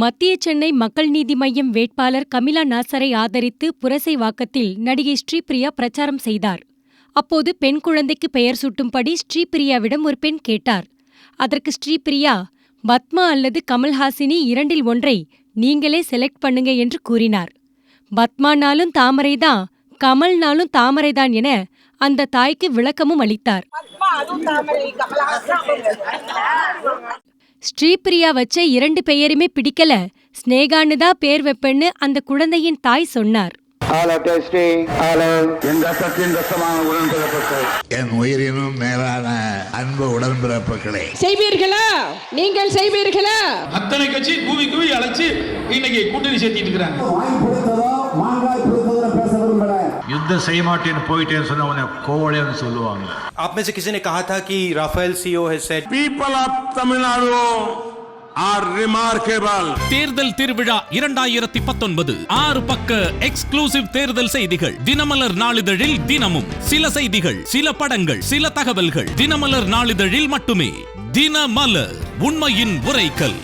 மத்திய சென்னை மக்கள் நீதி மய்யம் வேட்பாளர் கமிலா நாசரை ஆதரித்து புரசைவாக்கத்தில் நடிகை ஸ்ரீபிரியா பிரச்சாரம் செய்தார். அப்போது பெண் குழந்தைக்கு பெயர் சூட்டும்படி ஸ்ரீபிரியாவிடம் ஒரு பெண் கேட்டார். அதற்கு ஸ்ரீபிரியா, பத்மா அல்லது கமல்ஹாசினி இரண்டில் ஒன்றை நீங்களே செலக்ட் பண்ணுங்க என்று கூறினார். பத்மானாலும் தாமரைதான், கமல்னாலும் தாமரைதான் என அந்த தாய்க்கு விளக்கமும் அளித்தார். ஸ்ரீபிரியா வச்ச 2 பெயருமே பிடிக்கல, ஸ்னேகான்னு தான் பேர் வைப்பேன்னு அந்த குழந்தையின் தாய் சொன்னார். என் உயிரினும் மேலான அன்பு உடன்பிறப்புகளே, செய்வீர்களா? நீங்கள் செய்வீர்களா? அத்தனை கட்சி கூவி கூவி அழைச்சு இன்னைக்கு கூட்டணி சேர்த்திட்டு இருக்கிறாங்க. யுத்தம் செய்ய மாட்டேன்னு போயிட்டேன்னு சொன்ன உடனே கோவலைன்னு சொல்லுவாங்க. आप में से किसी ने कहा था कि Rafale CO has said People of Tamil Nadu are remarkable. தேர்தல் திருவிழா 2019 6 பக்க எக்ஸ்க்ளூசிவ் தேர்தல் செய்திகள். தினமலர் நாளிதழில் தினமும் சில செய்திகள், சில படங்கள், சில தகவல்கள். தினமலர் நாளிதழில் மட்டுமே. தினமலர், உண்மையின் உரைக்கல்.